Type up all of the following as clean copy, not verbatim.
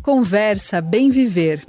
Conversa Bem Viver.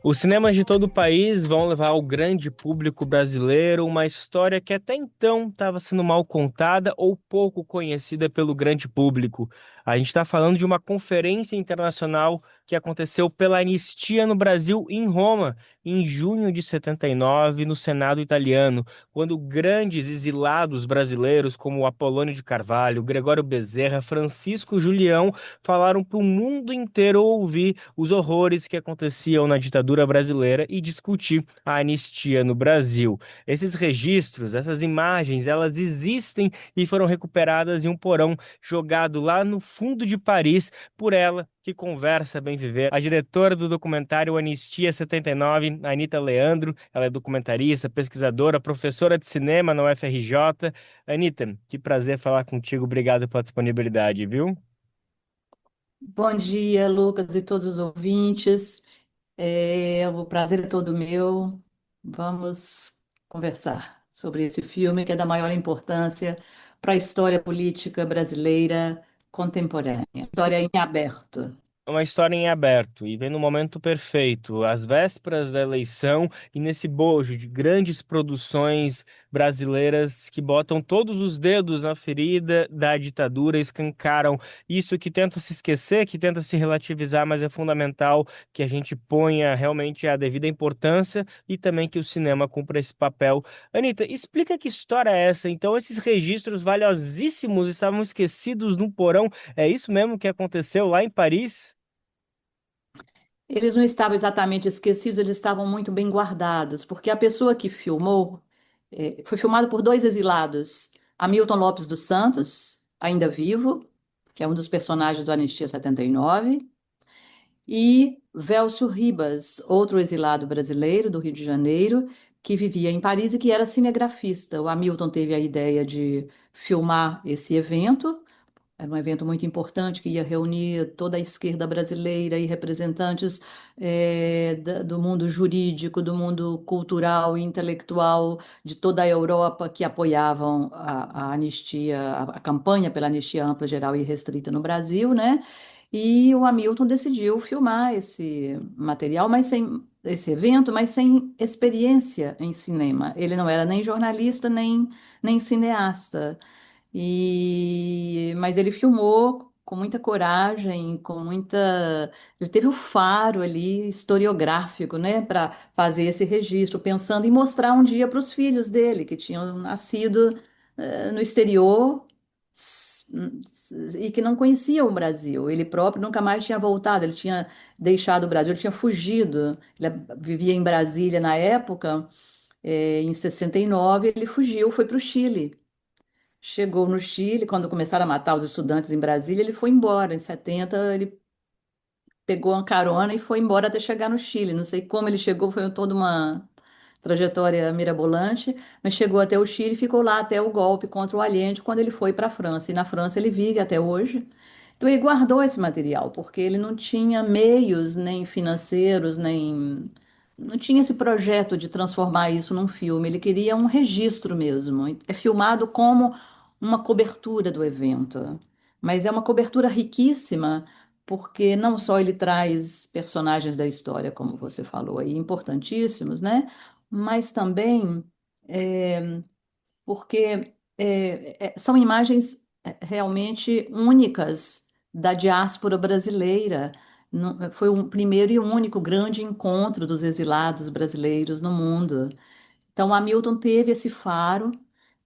Os cinemas de todo o país vão levar ao grande público brasileiro uma história que até então estava sendo mal contada ou pouco conhecida pelo grande público. A gente está falando de uma conferência internacional que aconteceu pela Anistia no Brasil, em Roma, em junho de 79, no Senado italiano, quando grandes exilados brasileiros como Apolônio de Carvalho, Gregório Bezerra, Francisco Julião falaram para o mundo inteiro ouvir os horrores que aconteciam na ditadura brasileira e discutir a anistia no Brasil. Esses registros, essas imagens, elas existem e foram recuperadas em um porão jogado lá no fundo de Paris por ela que conversa bem viver. A diretora do documentário Anistia 79, Anita Leandro, ela é documentarista, pesquisadora, professora de cinema na UFRJ. Anita, que prazer falar contigo. Obrigado pela disponibilidade, viu? Bom dia, Lucas e todos os ouvintes. O prazer é todo meu. Vamos conversar sobre esse filme que é da maior importância para a história política brasileira contemporânea. História em aberto. Uma história em aberto e vem no momento perfeito, às vésperas da eleição e nesse bojo de grandes produções brasileiras que botam todos os dedos na ferida da ditadura, escancaram isso que tenta se esquecer, que tenta se relativizar, mas é fundamental que a gente ponha realmente a devida importância e também que o cinema cumpra esse papel. Anita, explica que história é essa? Então, esses registros valiosíssimos estavam esquecidos num porão. É isso mesmo que aconteceu lá em Paris? Eles não estavam exatamente esquecidos, eles estavam muito bem guardados, porque a pessoa que filmou foi filmado por dois exilados, Hamilton Lopes dos Santos, ainda vivo, que é um dos personagens do Anistia 79, e Velcio Ribas, outro exilado brasileiro do Rio de Janeiro, que vivia em Paris e que era cinegrafista. O Hamilton teve a ideia de filmar esse evento. Era um evento muito importante que ia reunir toda a esquerda brasileira e representantes do mundo jurídico, do mundo cultural e intelectual de toda a Europa que apoiavam a anistia, a campanha pela anistia ampla, geral e restrita no Brasil, né? E o Hamilton decidiu filmar esse material, mas sem esse evento, mas sem experiência em cinema. Ele não era nem jornalista, nem cineasta. Mas ele filmou com muita coragem, com muita. Ele teve o faro ali historiográfico, né, para fazer esse registro, pensando em mostrar um dia para os filhos dele, que tinham nascido no exterior e que não conheciam o Brasil. Ele próprio nunca mais tinha voltado, ele tinha deixado o Brasil, ele tinha fugido. Ele vivia em Brasília na época, em 69, ele fugiu, foi para o Chile. Chegou no Chile, quando começaram a matar os estudantes em Brasília, ele foi embora. Em 70, ele pegou uma carona e foi embora até chegar no Chile. Não sei como ele chegou, foi toda uma trajetória mirabolante, mas chegou até o Chile e ficou lá até o golpe contra o Allende, quando ele foi para a França. E na França ele vive até hoje. Então ele guardou esse material, porque ele não tinha meios, nem financeiros, nem. Não tinha esse projeto de transformar isso num filme. Ele queria um registro mesmo. É filmado como uma cobertura do evento. Mas é uma cobertura riquíssima, porque não só ele traz personagens da história, como você falou aí, importantíssimos, né? Mas também porque são imagens realmente únicas da diáspora brasileira. Foi o primeiro e único grande encontro dos exilados brasileiros no mundo. Então, o Hamilton teve esse faro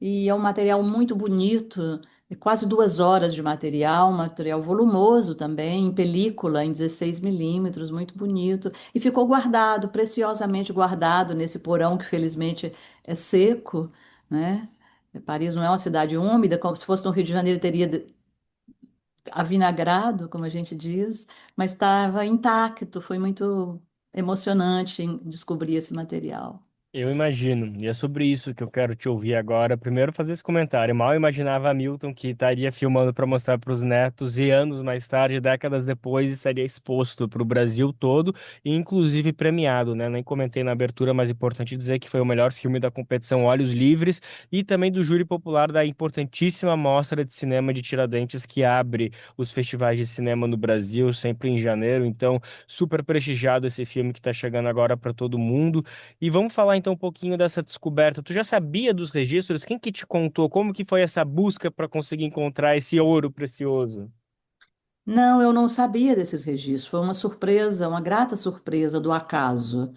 e é um material muito bonito, é quase 2 horas de material, um material volumoso também, em película, em 16 milímetros, muito bonito. E ficou guardado, preciosamente guardado nesse porão que felizmente é seco, né? Paris não é uma cidade úmida, como se fosse no Rio de Janeiro teria avinagrado, como a gente diz, mas estava intacto, foi muito emocionante em descobrir esse material. Eu imagino, e é sobre isso que eu quero te ouvir agora. Primeiro, fazer esse comentário. Mal imaginava Hamilton que estaria filmando para mostrar para os netos, e anos mais tarde, décadas depois, estaria exposto para o Brasil todo e, inclusive, premiado, né? Nem comentei na abertura, mas é importante dizer que foi o melhor filme da competição Olhos Livres e também do júri popular da importantíssima Mostra de Cinema de Tiradentes, que abre os festivais de cinema no Brasil, sempre em janeiro. Então, super prestigiado esse filme que está chegando agora para todo mundo. E vamos falar então um pouquinho dessa descoberta. Tu já sabia dos registros? Quem que te contou? Como que foi essa busca para conseguir encontrar esse ouro precioso? Não, eu não sabia desses registros. Foi uma surpresa, uma grata surpresa do acaso,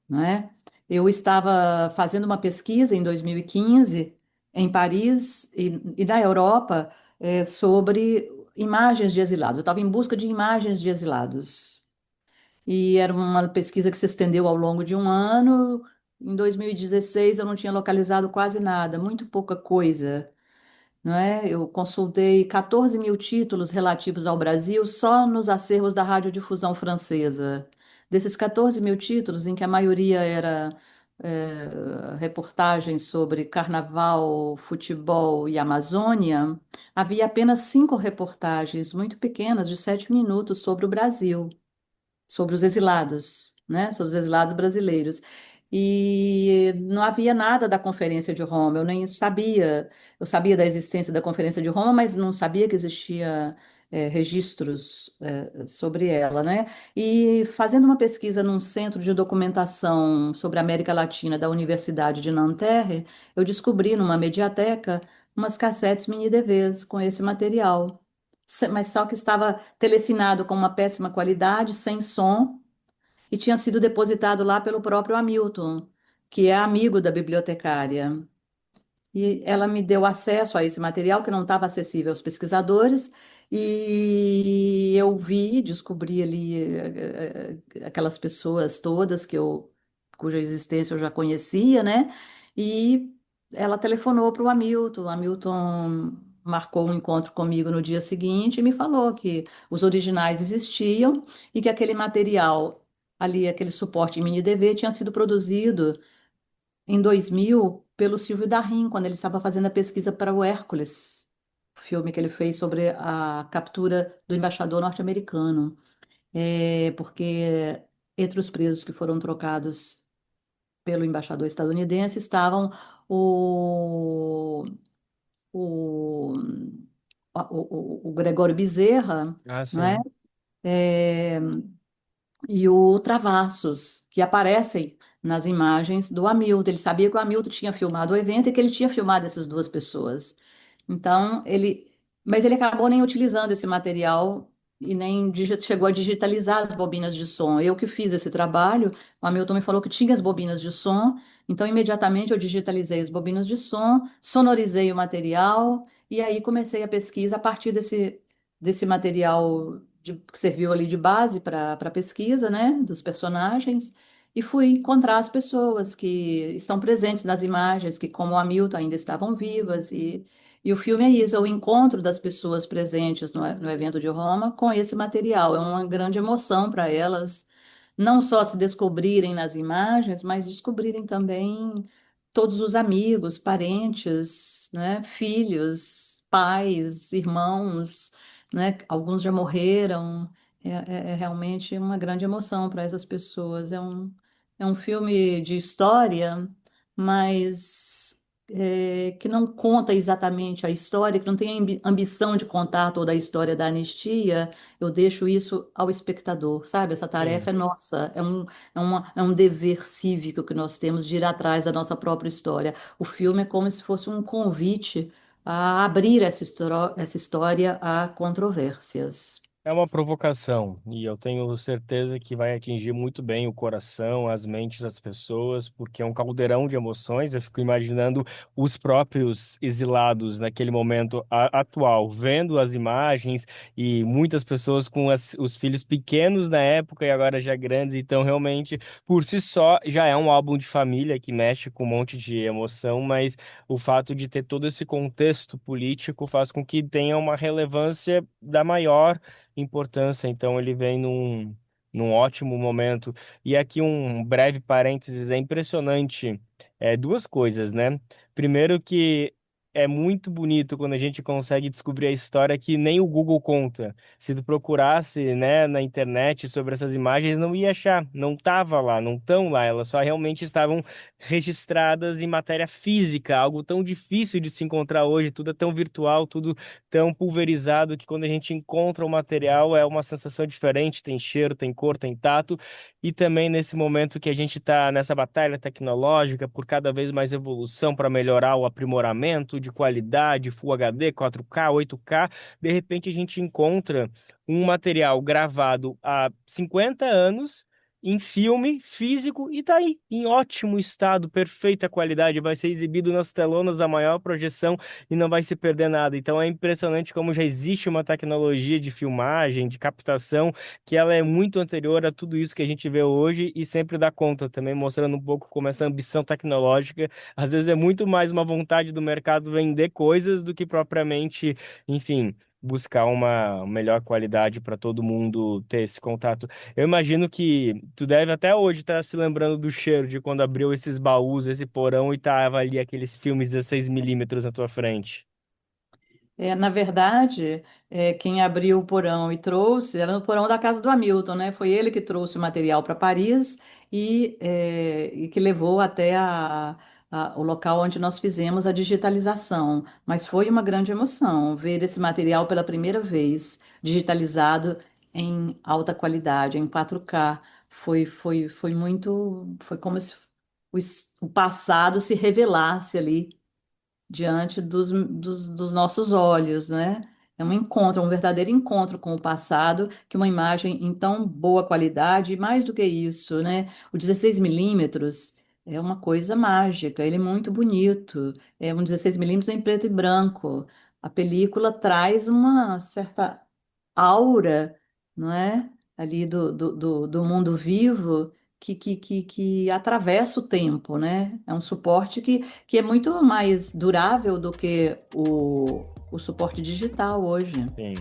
não é? Eu estava fazendo uma pesquisa em 2015 em Paris e na Europa sobre imagens de exilados. Eu estava em busca de imagens de exilados. E era uma pesquisa que se estendeu ao longo de um ano. Em 2016 eu não tinha localizado quase nada, muito pouca coisa, não é? Eu consultei 14 mil títulos relativos ao Brasil só nos acervos da radiodifusão francesa. Desses 14 mil títulos, em que a maioria era reportagens sobre carnaval, futebol e Amazônia, havia apenas 5 reportagens muito pequenas, de 7 minutos, sobre o Brasil, sobre os exilados, né? Sobre os exilados brasileiros. E não havia nada da Conferência de Roma, eu nem sabia. Eu sabia da existência da Conferência de Roma, mas não sabia que existia registros sobre ela, né? E fazendo uma pesquisa num centro de documentação sobre a América Latina da Universidade de Nanterre, eu descobri numa mediateca umas cassetes mini DVs com esse material. Mas só que estava telecinado com uma péssima qualidade, sem som, e tinha sido depositado lá pelo próprio Hamilton, que é amigo da bibliotecária. E ela me deu acesso a esse material que não estava acessível aos pesquisadores, e eu vi, descobri ali aquelas pessoas todas cuja existência eu já conhecia, né? E ela telefonou para o Hamilton marcou um encontro comigo no dia seguinte e me falou que os originais existiam e que aquele material ali, aquele suporte em mini DV tinha sido produzido em 2000 pelo Silvio Darim, quando ele estava fazendo a pesquisa para o Hércules, o filme que ele fez sobre a captura do embaixador norte-americano. Porque entre os presos que foram trocados pelo embaixador estadunidense estavam o, o, o Gregório Bezerra, Ah, não é? sim. É, e o Travassos, que aparecem nas imagens do Hamilton. Ele sabia que o Hamilton tinha filmado o evento e que ele tinha filmado essas duas pessoas. Então, mas ele acabou nem utilizando esse material e nem chegou a digitalizar as bobinas de som. Eu que fiz esse trabalho, o Hamilton me falou que tinha as bobinas de som, então imediatamente eu digitalizei as bobinas de som, sonorizei o material e aí comecei a pesquisa a partir desse material que serviu ali de base para a pesquisa, né, dos personagens. E fui encontrar as pessoas que estão presentes nas imagens, que, como o Hamilton, ainda estavam vivas. E o filme é isso, é o encontro das pessoas presentes no evento de Roma com esse material. É uma grande emoção para elas, não só se descobrirem nas imagens, mas descobrirem também todos os amigos, parentes, né, filhos, pais, irmãos, né? Alguns já morreram. É realmente uma grande emoção para essas pessoas. É um filme de história, mas que não conta exatamente a história, que não tem a ambição de contar toda a história da anistia. Eu deixo isso ao espectador, sabe? Essa Sim. tarefa é nossa, é um dever cívico que nós temos de ir atrás da nossa própria história. O filme é como se fosse um convite a abrir essa história a controvérsias. É uma provocação e eu tenho certeza que vai atingir muito bem o coração, as mentes das pessoas, porque é um caldeirão de emoções. Eu fico imaginando os próprios exilados naquele momento atual, vendo as imagens e muitas pessoas com os filhos pequenos na época e agora já grandes. Então, realmente, por si só, já é um álbum de família que mexe com um monte de emoção, mas o fato de ter todo esse contexto político faz com que tenha uma relevância da maior importância. Então ele vem num ótimo momento. E aqui um breve parênteses, é impressionante, duas coisas, né? Primeiro que é muito bonito quando a gente consegue descobrir a história que nem o Google conta. Se tu procurasse, né, na internet sobre essas imagens, não ia achar, não tava lá, não estão lá, elas só realmente estavam registradas em matéria física, algo tão difícil de se encontrar hoje, tudo é tão virtual, tudo tão pulverizado que quando a gente encontra o material é uma sensação diferente, tem cheiro, tem cor, tem tato, e também nesse momento que a gente está nessa batalha tecnológica por cada vez mais evolução para melhorar o aprimoramento de qualidade, Full HD, 4K, 8K, de repente a gente encontra um material gravado há 50 anos em filme físico e tá aí, em ótimo estado, perfeita qualidade, vai ser exibido nas telonas da maior projeção e não vai se perder nada. Então é impressionante como já existe uma tecnologia de filmagem, de captação, que ela é muito anterior a tudo isso que a gente vê hoje e sempre dá conta, também mostrando um pouco como essa ambição tecnológica, às vezes é muito mais uma vontade do mercado vender coisas do que propriamente, enfim, buscar uma melhor qualidade para todo mundo ter esse contato. Eu imagino que tu deve até hoje estar se lembrando do cheiro de quando abriu esses baús, esse porão e tava ali aqueles filmes 16 mm na tua frente. Na verdade, quem abriu o porão e trouxe era no porão da casa do Hamilton, né? Foi ele que trouxe o material para Paris e que levou até o local onde nós fizemos a digitalização. Mas foi uma grande emoção ver esse material pela primeira vez digitalizado em alta qualidade, em 4K. Foi muito, foi como se o passado se revelasse ali diante dos nossos olhos, né? É um encontro, um verdadeiro encontro com o passado, que uma imagem em tão boa qualidade, e mais do que isso, né? O 16 mm é uma coisa mágica, ele é muito bonito, é um 16 mm em preto e branco. A película traz uma certa aura, não é? Ali do mundo vivo que atravessa o tempo, né? É um suporte que é muito mais durável do que o suporte digital hoje. Sim.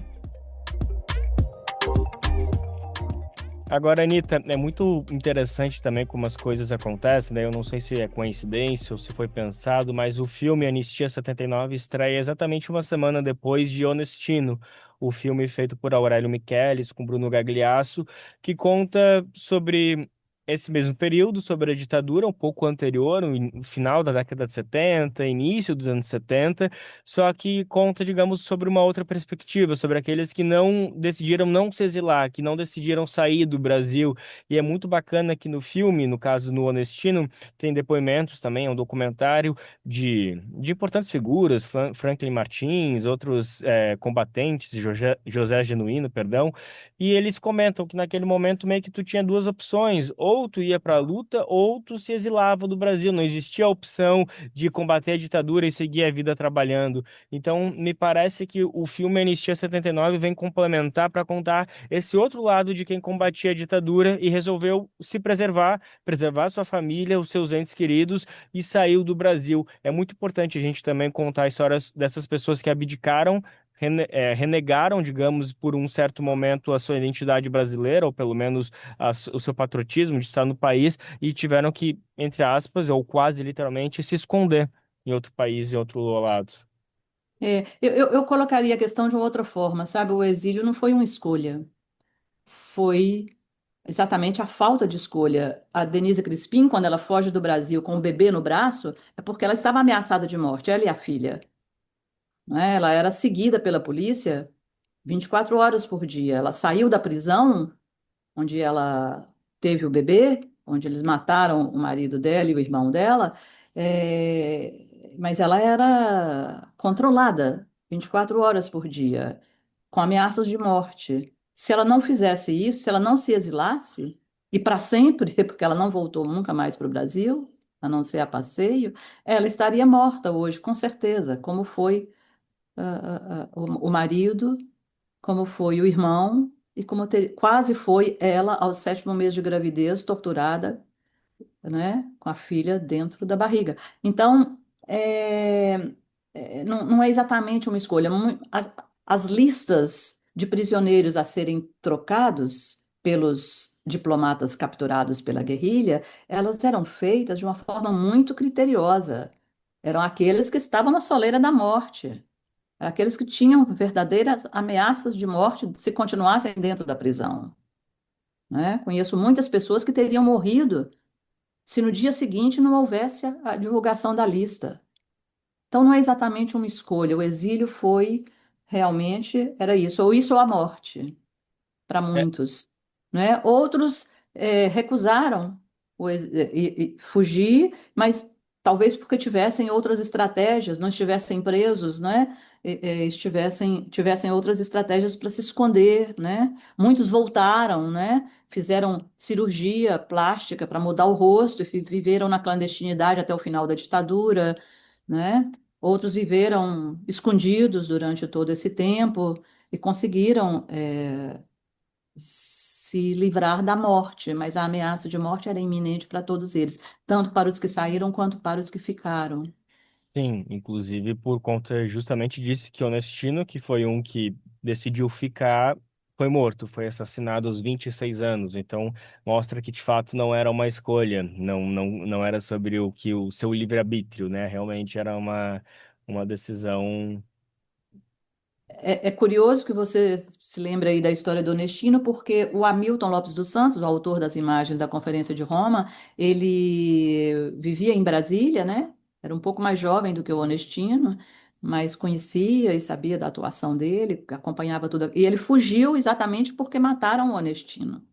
Agora, Anitta, é muito interessante também como as coisas acontecem, né? Eu não sei se é coincidência ou se foi pensado, mas o filme Anistia 79 estreia exatamente uma semana depois de Honestino, o filme feito por Aurélio Michelis com Bruno Gagliasso, que conta sobre esse mesmo período, sobre a ditadura, um pouco anterior, o final da década de 70, início dos anos 70, só que conta, digamos, sobre uma outra perspectiva, sobre aqueles que não decidiram não se exilar, que não decidiram sair do Brasil. E é muito bacana que no filme, no caso no Honestino, tem depoimentos também, é um documentário de importantes figuras, Franklin Martins, outros combatentes, José Genuíno, perdão, e eles comentam que naquele momento meio que tu tinha duas opções, ou tu ia para a luta, ou tu se exilava do Brasil, não existia a opção de combater a ditadura e seguir a vida trabalhando. Então, me parece que o filme Anistia 79 vem complementar para contar esse outro lado de quem combatia a ditadura e resolveu se preservar, preservar sua família, os seus entes queridos e saiu do Brasil. É muito importante a gente também contar histórias dessas pessoas que abdicaram. Renegaram, digamos, por um certo momento a sua identidade brasileira, ou pelo menos o seu patriotismo de estar no país, e tiveram que, entre aspas, ou quase literalmente, se esconder em outro país, em outro lado. Eu colocaria a questão de uma outra forma, sabe? O exílio não foi uma escolha, foi exatamente a falta de escolha. A Denise Crispim, quando ela foge do Brasil com o bebê no braço, é porque ela estava ameaçada de morte, ela e a filha. Né? Ela era seguida pela polícia 24 horas por dia. Ela saiu da prisão, onde ela teve o bebê, onde eles mataram o marido dela e o irmão dela, mas ela era controlada 24 horas por dia, com ameaças de morte. Se ela não fizesse isso, se ela não se exilasse, e para sempre, porque ela não voltou nunca mais para o Brasil, a não ser a passeio, ela estaria morta hoje, com certeza, como foi o marido, como foi o irmão e como quase foi ela aos 7º mês de gravidez, torturada, né, com a filha dentro da barriga. Então, não é exatamente uma escolha. As listas de prisioneiros a serem trocados pelos diplomatas capturados pela guerrilha, elas eram feitas de uma forma muito criteriosa. Eram aqueles que estavam na soleira da morte. Eram aqueles que tinham verdadeiras ameaças de morte se continuassem dentro da prisão, né? Conheço muitas pessoas que teriam morrido se no dia seguinte não houvesse a divulgação da lista. Então não é exatamente uma escolha. O exílio foi realmente era isso ou a morte para É, muitos, né? Outros recusaram fugir, mas talvez porque tivessem outras estratégias, não estivessem presos, né? Tivessem outras estratégias para se esconder, né? Muitos voltaram, né? Fizeram cirurgia plástica para mudar o rosto e viveram na clandestinidade até o final da ditadura, né? Outros viveram escondidos durante todo esse tempo e conseguiram se livrar da morte, mas a ameaça de morte era iminente para todos eles, tanto para os que saíram quanto para os que ficaram. sim, inclusive por conta justamente disso que Onestino, que foi um que decidiu ficar, foi morto, foi assassinado aos 26 anos. Então, mostra que de fato não era uma escolha, não era sobre o que o seu livre-arbítrio, né? Realmente era uma decisão. É curioso que você se lembre aí da história do Onestino, porque o Hamilton Lopes dos Santos, o autor das imagens da Conferência de Roma, ele vivia em Brasília, né? Era um pouco mais jovem do que o Onestino, mas conhecia e sabia da atuação dele, acompanhava tudo. E ele fugiu exatamente porque mataram o Onestino.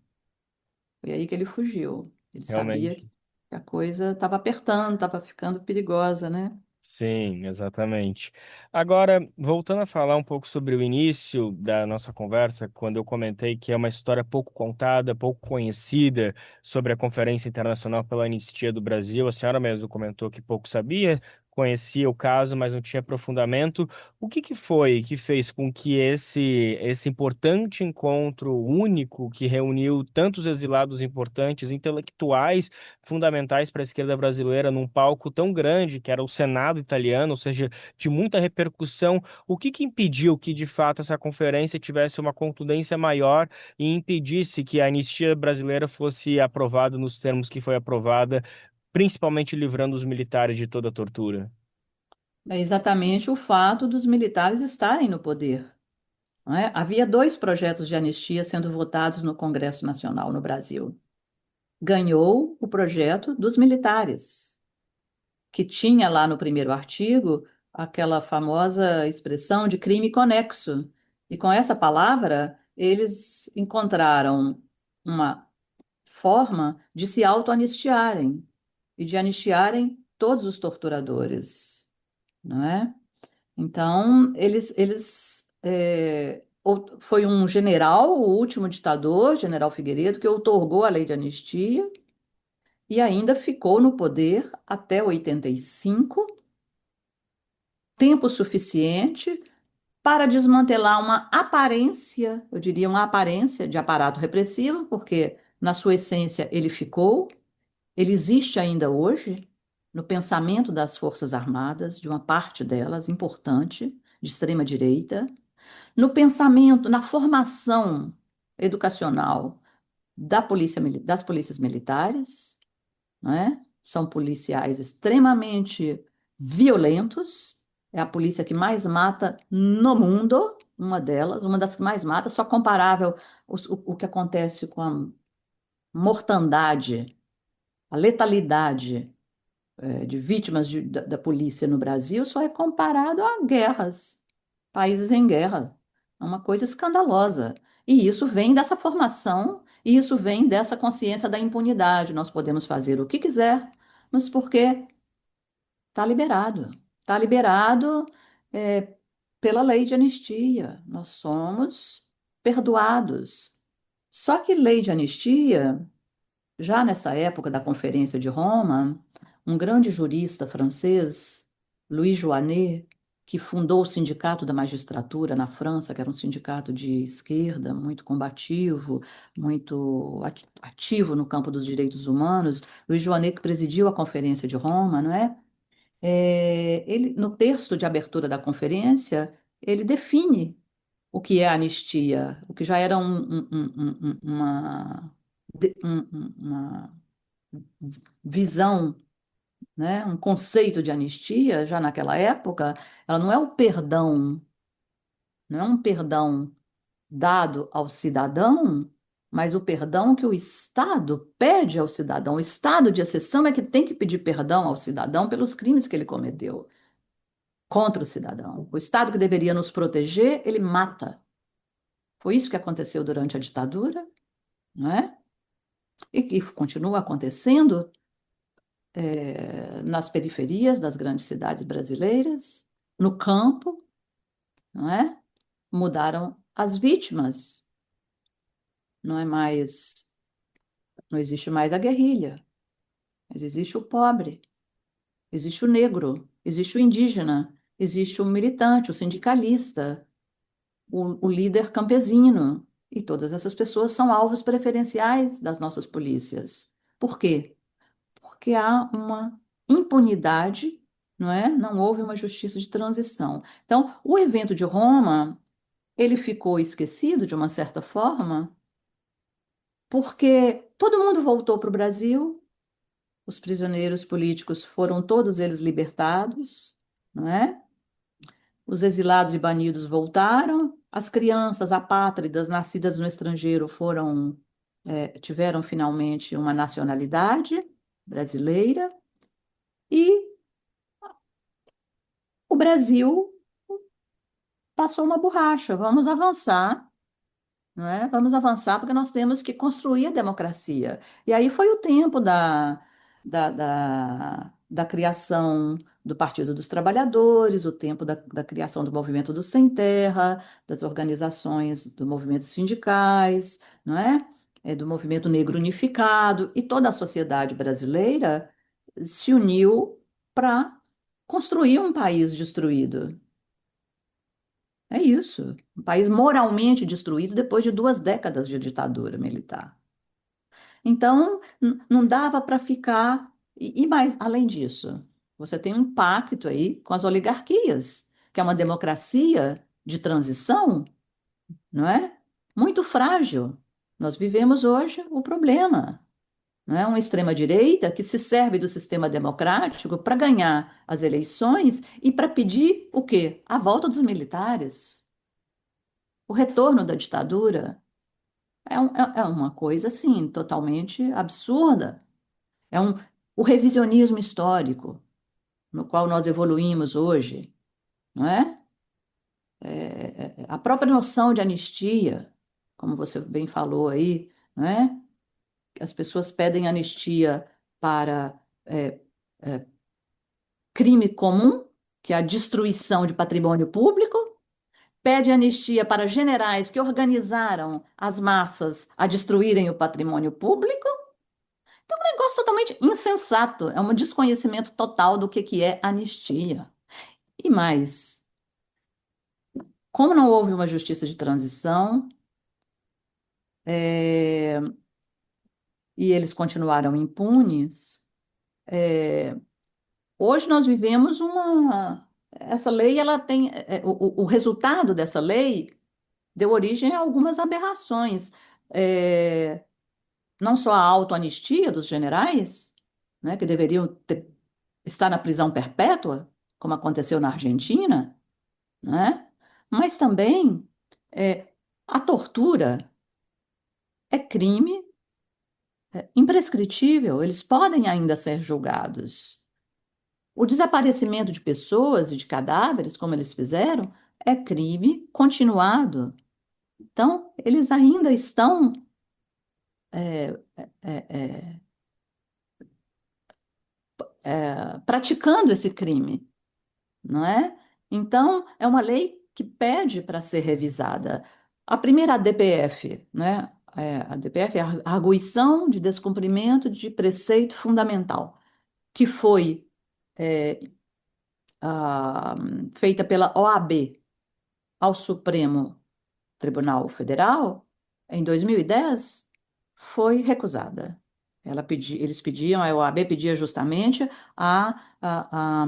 Foi aí que ele fugiu. Ele sabia que Realmente. a coisa estava apertando, estava ficando perigosa, né? Sim, exatamente. Agora, voltando a falar um pouco sobre o início da nossa conversa, quando eu comentei que é uma história pouco contada, pouco conhecida sobre a Conferência Internacional pela Anistia do Brasil, a senhora mesmo comentou que pouco sabia, conhecia o caso, mas não tinha aprofundamento. O que que foi que fez com que esse importante encontro único que reuniu tantos exilados importantes, intelectuais fundamentais para a esquerda brasileira num palco tão grande, que era o Senado italiano, ou seja, de muita repercussão. O que que impediu que, de fato, essa conferência tivesse uma contundência maior e impedisse que a anistia brasileira fosse aprovada nos termos que foi aprovada, principalmente livrando os militares de toda a tortura? É exatamente o fato dos militares estarem no poder, não é? Havia dois projetos de anistia sendo votados no Congresso Nacional no Brasil. Ganhou o projeto dos militares, que tinha lá no primeiro artigo aquela famosa expressão de crime conexo. E com essa palavra, eles encontraram uma forma de se auto-anistiarem e de anistiarem todos os torturadores, não é? Então, foi um general, o último ditador, General Figueiredo, que outorgou a lei de anistia e ainda ficou no poder até 85, tempo suficiente para desmantelar uma aparência, eu diria uma aparência de aparato repressivo, porque na sua essência ele ficou, ele existe ainda hoje no pensamento das Forças Armadas, de uma parte delas, importante, de extrema direita, no pensamento, na formação educacional das polícias militares, né? São policiais extremamente violentos, é a polícia que mais mata no mundo, uma delas, uma das que mais mata, só comparável o que acontece com a mortandade, a letalidade de vítimas da polícia no Brasil só é comparado a guerras, países em guerra. É uma coisa escandalosa. E isso vem dessa formação, e isso vem dessa consciência da impunidade. Nós podemos fazer o que quiser, mas porque está liberado. Está liberado, é, pela lei de anistia. Nós somos perdoados. Só que lei de anistia. Já nessa época da Conferência de Roma, um grande jurista francês, Louis Joannet, que fundou o Sindicato da Magistratura na França, que era um sindicato de esquerda, muito combativo, muito ativo no campo dos direitos humanos, Louis Joannet, que presidiu a Conferência de Roma, não é? Ele, no texto de abertura da conferência, ele define o que é anistia, o que já era uma visão, né, um conceito de anistia, já naquela época, ela não é o perdão, não é um perdão dado ao cidadão, mas o perdão que o Estado pede ao cidadão. O estado de exceção é que tem que pedir perdão ao cidadão pelos crimes que ele cometeu contra o cidadão. O Estado que deveria nos proteger, ele mata. Foi isso que aconteceu durante a ditadura, não é? E que continua acontecendo nas periferias das grandes cidades brasileiras, no campo, não é? Mudaram as vítimas, não é mais, não existe mais a guerrilha, mas existe o pobre, existe o negro, existe o indígena, existe o militante, o sindicalista, o líder campesino. E todas essas pessoas são alvos preferenciais das nossas polícias. Por quê? Porque há uma impunidade, não é? Não houve uma justiça de transição. Então, o evento de Roma, ele ficou esquecido de uma certa forma, porque todo mundo voltou para o Brasil, os prisioneiros políticos foram todos eles libertados, não é? Os exilados e banidos voltaram, as crianças apátridas nascidas no estrangeiro tiveram finalmente uma nacionalidade brasileira e o Brasil passou uma borracha. Vamos avançar, não é? Vamos avançar porque nós temos que construir a democracia. E aí foi o tempo da criação do Partido dos Trabalhadores, o tempo da criação do Movimento do Sem Terra, das organizações do movimento sindicais, não é? Do movimento negro unificado, e toda a sociedade brasileira se uniu para construir um país destruído. É isso. Um país moralmente destruído depois de 2 décadas de ditadura militar. Então, não dava para ficar. E mais, além disso, você tem um pacto aí com as oligarquias, que é uma democracia de transição, não é? Muito frágil. Nós vivemos hoje o problema, não é? Uma extrema-direita que se serve do sistema democrático para ganhar as eleições e para pedir o quê? A volta dos militares, o retorno da ditadura. É uma coisa, assim, totalmente absurda. É o revisionismo histórico no qual nós evoluímos hoje, não é? A própria noção de anistia, como você bem falou aí, não é? As pessoas pedem anistia para é, crime comum, que é a destruição de patrimônio público, pede anistia para generais que organizaram as massas a destruírem o patrimônio público. Um negócio totalmente insensato, é um desconhecimento total do que é anistia. E mais, como não houve uma justiça de transição, é, e eles continuaram impunes, hoje nós vivemos uma. Essa lei, ela tem. O resultado dessa lei deu origem a algumas aberrações. É, não só a autoanistia dos generais, né, que deveriam estar na prisão perpétua, como aconteceu na Argentina, né? Mas também é, a tortura é crime imprescritível, eles podem ainda ser julgados. O desaparecimento de pessoas e de cadáveres, como eles fizeram, é crime continuado. Então, eles ainda estão é, é, é, praticando esse crime, não é? Então, é uma lei que pede para ser revisada. A primeira ADPF, né? A DPF é a Arguição de Descumprimento de Preceito Fundamental, que foi é, ah, feita pela OAB ao Supremo Tribunal Federal em 2010, foi recusada. Eles pediam, a OAB pedia justamente a, a,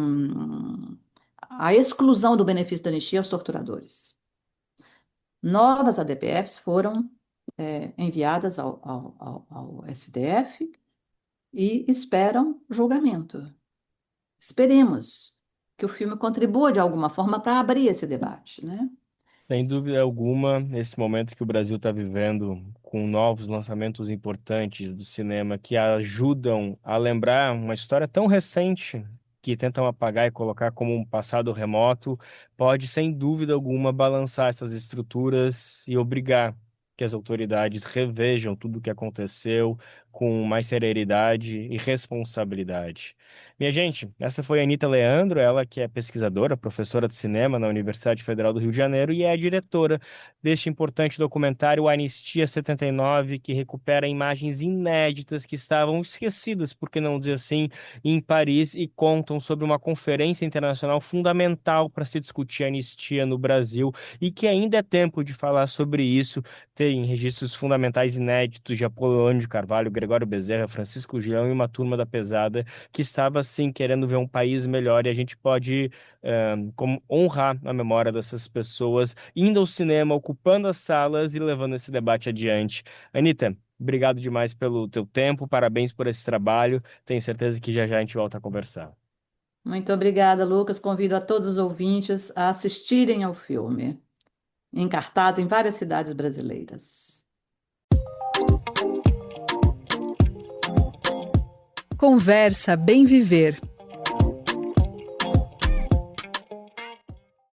a exclusão do benefício da anistia aos torturadores. Novas ADPFs foram enviadas ao STF e esperam julgamento. Esperemos que o filme contribua de alguma forma para abrir esse debate, né? Sem dúvida alguma, nesse momento que o Brasil está vivendo, com novos lançamentos importantes do cinema que ajudam a lembrar uma história tão recente que tentam apagar e colocar como um passado remoto, pode, sem dúvida alguma, balançar essas estruturas e obrigar que as autoridades revejam tudo o que aconteceu com mais serenidade e responsabilidade. Minha gente, essa foi a Anita Leandro, ela que é pesquisadora, professora de cinema na Universidade Federal do Rio de Janeiro e é a diretora deste importante documentário Anistia 79, que recupera imagens inéditas que estavam esquecidas, por que não dizer assim, em Paris e contam sobre uma conferência internacional fundamental para se discutir a anistia no Brasil e que ainda é tempo de falar sobre isso. Tem registros fundamentais inéditos de Apolônio de Carvalho, Gregório Bezerra, Francisco Gilão e uma turma da pesada que estava, sim, querendo ver um país melhor e a gente pode como honrar a memória dessas pessoas, indo ao cinema, ocupando as salas e levando esse debate adiante. Anita, obrigado demais pelo teu tempo, parabéns por esse trabalho, tenho certeza que já já a gente volta a conversar. Muito obrigada, Lucas. Convido a todos os ouvintes a assistirem ao filme, em cartaz em várias cidades brasileiras. Conversa Bem Viver.